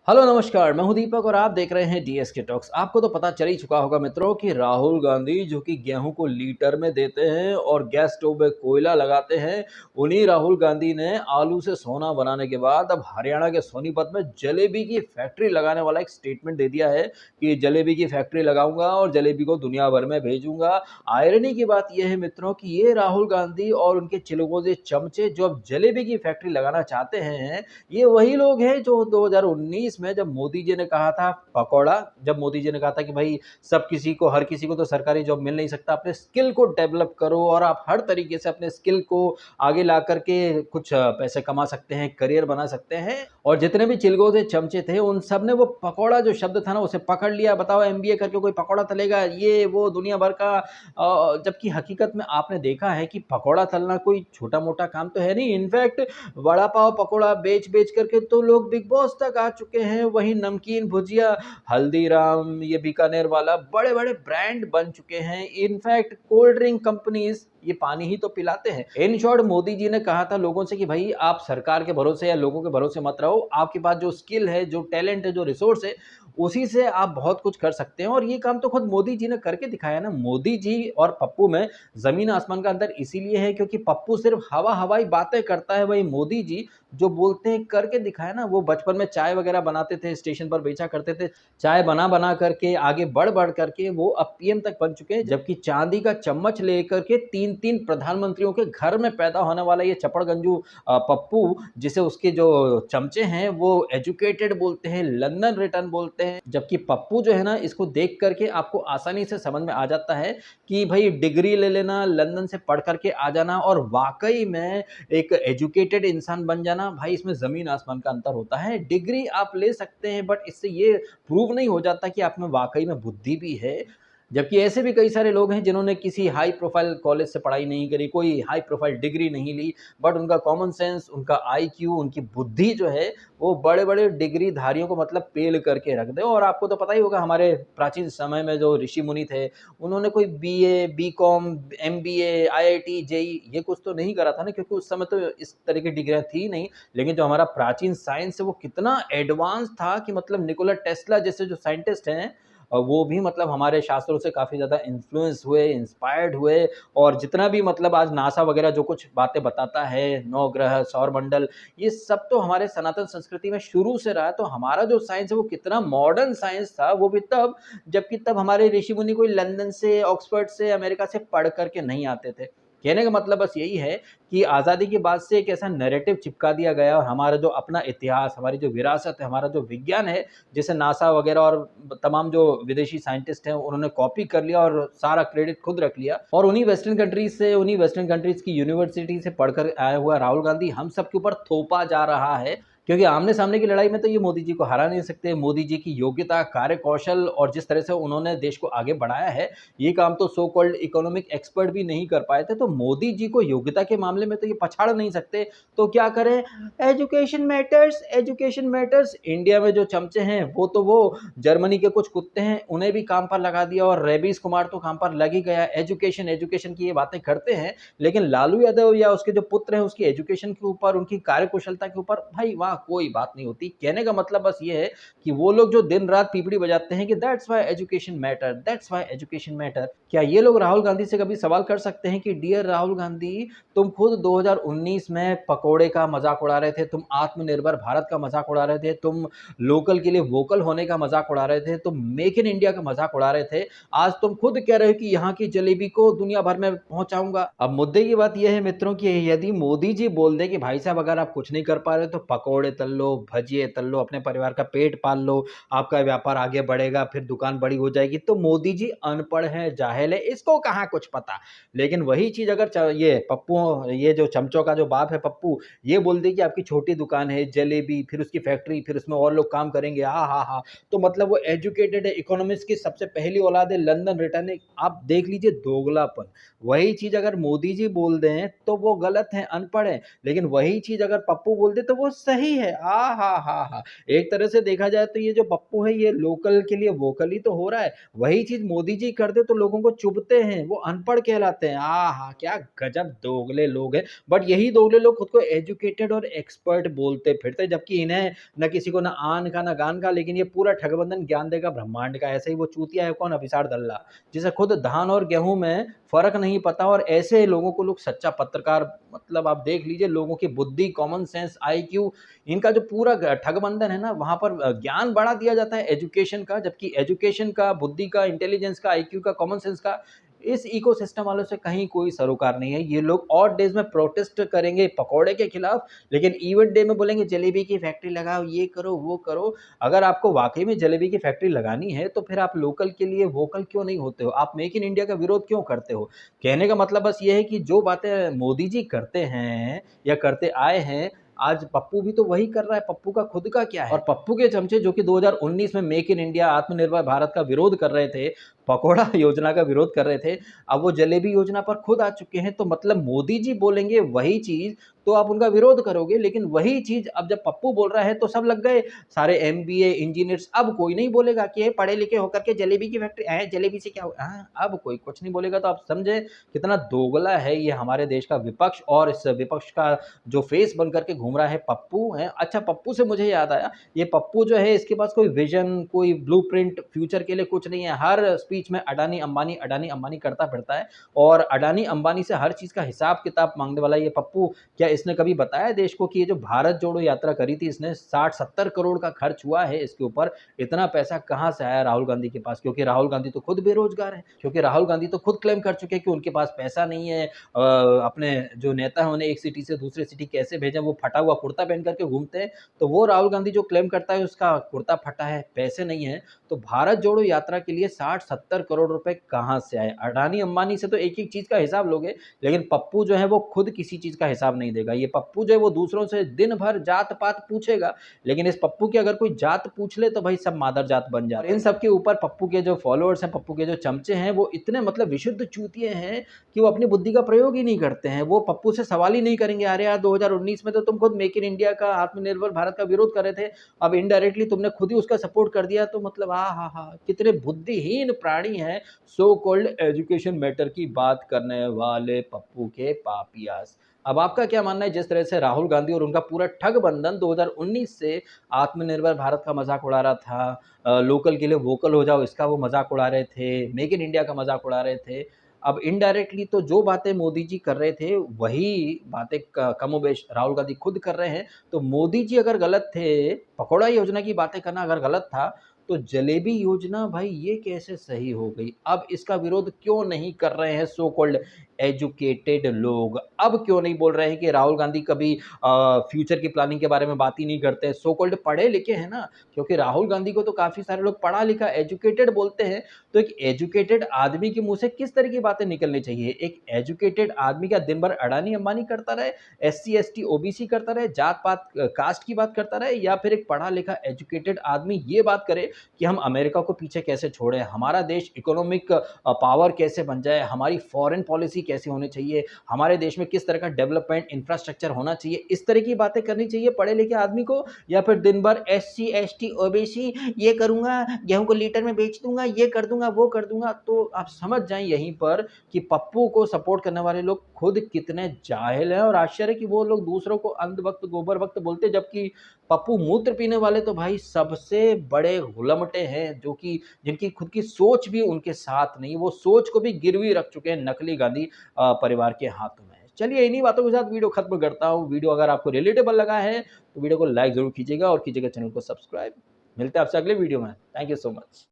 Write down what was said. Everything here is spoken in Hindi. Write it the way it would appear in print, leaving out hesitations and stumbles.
हेलो नमस्कार, मैं हूं दीपक और आप देख रहे हैं डीएसके टॉक्स। आपको तो पता चल ही चुका होगा मित्रों कि राहुल गांधी जो कि गेहूं को लीटर में देते हैं और गैस स्टोव में कोयला लगाते हैं, उन्हीं राहुल गांधी ने आलू से सोना बनाने के बाद अब हरियाणा के सोनीपत में जलेबी की फैक्ट्री लगाने वाला एक स्टेटमेंट दे दिया है कि जलेबी की फैक्ट्री लगाऊंगा और जलेबी को दुनिया भर में भेजूंगा। आयरनी की बात यह है मित्रों कि ये राहुल गांधी और उनके चिलगोजे चमचे जो अब जलेबी की फैक्ट्री लगाना चाहते हैं, ये वही लोग हैं जो 2019 में जब मोदी जी ने कहा था पकौड़ा, जब मोदी जी ने कहा था कि भाई सब किसी को, हर किसी को तो सरकारी जॉब मिल नहीं सकता, अपने स्किल को डेवलप करो और आप हर तरीके से अपने स्किल को आगे ला करके कुछ पैसे कमा सकते हैं, करियर बना सकते हैं। और जितने भी चिलगोजे चमचे थे उन सब ने वो पकौड़ा जो शब्द था ना उसे पकड़ लिया। बताओ एमबीए करके कोई पकौड़ा तलेगा, ये वो दुनिया भर का। जबकि हकीकत में आपने देखा है कि पकौड़ा तलना कोई छोटा मोटा काम तो है नहीं। इनफैक्ट वड़ा पाव पकौड़ा बेच बेच करके तो लोग बिग बॉस तक आ चुके हैं। वहीं नमकीन भुजिया, हल्दीराम, ये बीकानेर वाला बड़े बड़े ब्रांड बन चुके हैं। इनफैक्ट कोल्ड ड्रिंक कंपनीज ये पानी ही तो पिलाते हैं। इन शॉर्ट मोदी जी ने कहा था लोगों से कि भाई आप सरकार के भरोसे या लोगों के भरोसे मत रहो, आपके पास जो स्किल है, जो टैलेंट है, जो रिसोर्स है, उसी से आप बहुत कुछ कर सकते हैं। और ये काम तो खुद मोदी जी ने करके दिखाया ना। मोदी जी और पप्पू में जमीन आसमान का अंतर इसीलिए है क्योंकि पप्पू सिर्फ हवा हवाई बातें करता है, वही मोदी जी जो बोलते हैं करके दिखाया ना। वो बचपन में चाय वगैरह बनाते थे, स्टेशन पर बेचा करते थे, चाय बना बना करके आगे बढ़ बढ़ करके वो अब पीएम तक बन चुके हैं। जबकि चांदी का चम्मच लेकर के तीन तीन प्रधानमंत्रियों के घर में पैदा होने वाला ये चपड़गंजू पप्पू, जिसे उसके जो चमचे हैं वो एजुकेटेड बोलते हैं, लंदन रिटर्न बोलते हैं। जबकि पप्पू जो है ना, इसको देख करके आपको आसानी से समझ में आ जाता है कि भाई डिग्री ले लेना, लंदन से पढ़ करके आ जाना और वाकई में एक एजुकेटेड इंसान बन जाना, भाई इसमें जमीन आसमान का अंतर होता है। डिग्री आप ले सकते हैं बट इससे ये प्रूव नहीं हो जाता कि आप में वाकई में बुद्धि भी है। जबकि ऐसे भी कई सारे लोग हैं जिन्होंने किसी हाई प्रोफाइल कॉलेज से पढ़ाई नहीं करी, कोई हाई प्रोफाइल डिग्री नहीं ली, बट उनका कॉमन सेंस, उनका आईक्यू, उनकी बुद्धि जो है वो बड़े बड़े डिग्री धारियों को मतलब पेल करके रख दे। और आपको तो पता ही होगा हमारे प्राचीन समय में जो ऋषि मुनि थे, उन्होंने कोई BA, BCom, MBA, IIT, JE ये कुछ तो नहीं करा था ना, क्योंकि उस समय तो इस तरह की डिग्रियां थी नहीं। लेकिन जो हमारा प्राचीन साइंस है वो कितना एडवांस था कि मतलब निकोला टेस्ला जैसे जो साइंटिस्ट हैं वो भी मतलब हमारे शास्त्रों से काफ़ी ज़्यादा इन्फ्लुएंस हुए, इंस्पायर्ड हुए। और जितना भी मतलब आज नासा वगैरह जो कुछ बातें बताता है, नौ ग्रह, सौरमंडल, ये सब तो हमारे सनातन संस्कृति में शुरू से रहा है। तो हमारा जो साइंस है वो कितना मॉडर्न साइंस था, वो भी तब जबकि तब हमारे ऋषि मुनि कोई लंदन से, ऑक्सफोर्ड से, अमेरिका से पढ़ करके नहीं आते थे। कहने का मतलब बस यही है कि आज़ादी के बाद से एक ऐसा नैरेटिव चिपका दिया गया और हमारा जो अपना इतिहास, हमारी जो विरासत है, हमारा जो विज्ञान है, जिसे नासा वगैरह और तमाम जो विदेशी साइंटिस्ट हैं उन्होंने कॉपी कर लिया और सारा क्रेडिट खुद रख लिया। और उन्हीं वेस्टर्न कंट्रीज से, उन्हीं वेस्टर्न कंट्रीज की यूनिवर्सिटी से पढ़कर आया हुआ राहुल गांधी हम सब के ऊपर थोपा जा रहा है। क्योंकि आमने सामने की लड़ाई में तो ये मोदी जी को हरा नहीं सकते। मोदी जी की योग्यता, कार्य कौशल और जिस तरह से उन्होंने देश को आगे बढ़ाया है, ये काम तो सो कॉल्ड इकोनॉमिक एक्सपर्ट भी नहीं कर पाए थे। तो मोदी जी को योग्यता के मामले में तो ये पछाड़ नहीं सकते। तो क्या करें? Education matters, education matters. India में जो चमचे हैं वो तो वो जर्मनी के कुछ कुत्ते हैं, उन्हें भी काम पर लगा दिया और रेबीज कुमार तो काम पर लग ही गया। एजुकेशन एजुकेशन की ये बातें करते हैं, लेकिन लालू यादव या उसके जो पुत्र हैं उसकी एजुकेशन के ऊपर, उनकी कार्यकुशलता के ऊपर भाई वहाँ कोई बात नहीं होती। कहने का मतलब बस ये है कि वो लोग जो दिन रात पीपड़ी बजाते हैं कि that's why education matter, that's why education matter, क्या ये लोग राहुल गांधी से कभी सवाल कर सकते हैं कि डियर राहुल गांधी, तुम खुद 2019 में पकोड़े का मजाक उड़ा रहे थे, तुम आत्मनिर्भर भारत का मजाक उड़ा रहे थे, तुम लोकल के लिए वोकल होने का मजाक उड़ा रहे थे, तुम मेक इन इंडिया का मजाक उड़ा रहे थे। आज तुम खुद कह रहे हो कि यहाँ की जलेबी को दुनिया भर में पहुंचाऊंगा। अब मुद्दे की बात यह है मित्रों कि यदि मोदी जी बोल दे कि भाई साहब अगर आप कुछ नहीं कर पा रहे तो पकोड़े तल लो, भजिए तल लो, अपने परिवार का पेट पाल लो, आपका व्यापार आगे बढ़ेगा, फिर दुकान बड़ी हो जाएगी, तो मोदी जी अनपढ़ है, जाहिल है, इसको कहाँ कुछ पता। लेकिन वही चीज अगर ये पप्पू, ये जो चमचों का जो बाप है पप्पू, ये बोल दे कि आपकी छोटी दुकान है, जलेबी, फिर उसकी फैक्ट्री, फिर उसमें और लोग काम करेंगे, हाँ हाँ हाँ, तो मतलब वो एजुकेटेड है, इकोनॉमिक्स की सबसे पहली औलाद है, लंदन रिटर्न है। आप देख लीजिए दोगलापन। वही चीज अगर मोदी जी बोल दें तो वो गलत है, अनपढ़ है। लेकिन वही चीज अगर पप्पू बोल दे तो वो सही वही है। हा। एक तरह से देखा जाए तो ये जो पप्पू है ये लोकल के लिए वोकल ही तो हो रहा है। वही चीज मोदी जी करते तो लोगों को चुभते हैं, वो अनपढ़ कहलाते हैं। क्या गजब दोगले लोग हैं। बट यही दोगले लोग खुद को एजुकेटेड और एक्सपर्ट बोलते फिरते, जबकि इन्हें न किसी को न आन का न गान का, लेकिन ये पूरा ठगबंधन ज्ञान देगा ब्रह्मांड का। ऐसे ही वो चूतिया है कौन, अभिसार दल्ला, जिसे खुद धान और गेहूं में फर्क नहीं पता, और ऐसे लोगों को लोग सच्चा पत्रकार, मतलब आप देख लीजिए लोगों की बुद्धि, कॉमन सेंस, आईक्यू, इनका जो पूरा ठगबंधन है ना, वहां पर ज्ञान बढ़ा दिया जाता है एजुकेशन का, जबकि एजुकेशन का, बुद्धि का, इंटेलिजेंस का, आईक्यू का, कॉमन सेंस का इस इकोसिस्टम वालों से कहीं कोई सरोकार नहीं है। ये लोग ऑड डेज में प्रोटेस्ट करेंगे पकौड़े के खिलाफ, लेकिन इवेंट डे में बोलेंगे जलेबी की फैक्ट्री लगाओ, ये करो वो करो। अगर आपको वाकई में जलेबी की फैक्ट्री लगानी है तो फिर आप लोकल के लिए वोकल क्यों नहीं होते हो? आप मेक इन इंडिया का विरोध क्यों करते हो? कहने का मतलब बस ये है कि जो बातें मोदी जी करते हैं या करते आए हैं, आज पप्पू भी तो वही कर रहा है। पप्पू का खुद का क्या है? और पप्पू के चमचे जो कि 2019 में मेक इन इंडिया, आत्मनिर्भर भारत का विरोध कर रहे थे, पकोड़ा योजना का विरोध कर रहे थे, अब वो जलेबी योजना पर खुद आ चुके हैं। तो मतलब मोदी जी बोलेंगे वही चीज तो आप उनका विरोध करोगे, लेकिन वही चीज अब जब पप्पू बोल रहा है तो सब लग गए, सारे एमबीए इंजीनियर्स। अब कोई नहीं बोलेगा कि ये पढ़े लिखे होकर के जलेबी की फैक्ट्री है, जलेबी से क्या हो, अब कोई कुछ नहीं बोलेगा। तो आप समझे कितना दोगला है ये हमारे देश का विपक्ष, और इस विपक्ष का जो फेस बन करके घूम रहा है पप्पू है। अच्छा, पप्पू से मुझे याद आया, ये पप्पू जो है इसके पास कोई विजन, कोई ब्लूप्रिंट फ्यूचर के लिए कुछ नहीं है। हर स्पीच में अडानी अंबानी करता फिरता है, और अडानी अंबानी से हर चीज का हिसाब किताब मांगने वाला ये पप्पू। क्या इसने कभी बताया देश को कि ये जो भारत जोड़ो यात्रा करी थी, इसने 60-70 करोड़ का खर्च हुआ है इसके ऊपर? इतना पैसा कहां से आया राहुल गांधी के पास? क्योंकि राहुल गांधी तो खुद बेरोजगार है, क्योंकि राहुल गांधी तो खुद क्लेम कर चुके हैं कि उनके पास पैसा नहीं है। अपने जो नेता है उन्हें एक सिटी से दूसरे सिटी कैसे भेजें, वो फटा हुआ कुर्ता पहन करके घूमते हैं। तो वो राहुल गांधी जो क्लेम करता है उसका कुर्ता फटा है, पैसे नहीं है। तो भारत जोड़ो यात्रा के लिए 60-70 करोड़ रुपए कहां से आए? अडानी अंबानी से तो एक एक चीज का हिसाब लोगे, लेकिन पप्पू जो है वो खुद किसी चीज का हिसाब नहीं देगा। ये पप्पू जो है वो दूसरों से दिन भर जात पात पूछेगा, लेकिन इस पप्पू की अगर कोई जात पूछ ले तो भाई सब मादर जात बन जाए। और इन सब के ऊपर पप्पू के जो फॉलोअर्स हैं, पप्पू के जो चमचे हैं, वो इतने मतलब विशुद्ध चूतिए हैं कि वो अपनी बुद्धि का प्रयोग ही नहीं करते हैं। वो पप्पू से सवाल ही नहीं करेंगे, अरे यार 2019 में तो तुम खुद मेक इन इंडिया का, आत्मनिर्भर भारत का विरोध कर रहे थे, अब इनडायरेक्टली तुमने खुद ही उसका सपोर्ट कर दिया। तो मतलब कितने बुद्धिहीन प्राणी हैं सो कॉल्ड एजुकेशन मैटर की बात करने वाले पप्पू के पापियास। अब आपका क्या मानना है? जिस तरह से राहुल गांधी और उनका पूरा ठग बंधन 2019 से आत्मनिर्भर भारत का मजाक उड़ा रहा था, लोकल के लिए वोकल हो जाओ इसका वो मजाक उड़ा रहे थे, मेक इन इंडिया का मजाक उड़ा रहे थे, अब इनडायरेक्टली तो जो बातें मोदी जी कर रहे थे वही बातें कमोबेश राहुल गांधी खुद कर रहे हैं। तो मोदी जी अगर गलत थे, पकौड़ा योजना की बातें करना अगर गलत था, तो जलेबी योजना भाई ये कैसे सही हो गई? अब इसका विरोध क्यों नहीं कर रहे हैं सो कॉल्ड एजुकेटेड लोग? अब क्यों नहीं बोल रहे हैं कि राहुल गांधी कभी फ्यूचर की प्लानिंग के बारे में बात ही नहीं करते हैं? सो कॉल्ड पढ़े लिखे हैं ना, क्योंकि राहुल गांधी को तो काफी सारे लोग पढ़ा लिखा एजुकेटेड बोलते हैं। तो एक एजुकेटेड आदमी के मुंह से किस तरह की बातें निकलनी चाहिए? एक एजुकेटेड आदमी क्या दिन भर अडानी अंबानी करता रहे, एससी एसटी ओबीसी करता रहे, जात पात कास्ट की बात करता रहे, या फिर एक पढ़ा लिखा एजुकेटेड आदमी ये बात करे कि हम अमेरिका को पीछे कैसे छोड़े, हमारा देश इकोनॉमिक पावर कैसे बन जाए, हमारी फॉरेन पॉलिसी कैसे होनी चाहिए, हमारे देश में किस तरह का डेवलपमेंट इंफ्रास्ट्रक्चर होना चाहिए, इस तरह की बातें करनी चाहिए पढ़े लिखे आदमी को? या फिर दिन भर एससी एसटी ओबीसी ये करूंगा, गेहूं को लीटर में बेच दूंगा, ये कर दूंगा वो कर दूंगा? तो आप समझ जाएं यहीं पर कि पप्पू को सपोर्ट करने वाले लोग खुद कितने जाहिल हैं। और आश्चर्य कि वो लोग दूसरों को अंध वक्त गोबर वक्त बोलते, जबकि पप्पू मूत्र पीने वाले तो भाई सबसे बड़े गुलमटे हैं, जो कि जिनकी खुद की सोच भी उनके साथ नहीं, वो सोच को भी गिरवी रख चुके हैं नकली गांधी परिवार के हाथों में। चलिए इन्हीं बातों के साथ वीडियो खत्म करता हूँ। वीडियो अगर आपको रिलेटेबल लगा है तो वीडियो को लाइक जरूर कीजिएगा और कीजिएगा चैनल को सब्सक्राइब। मिलते हैं आपसे अगले वीडियो में। Thank you so much.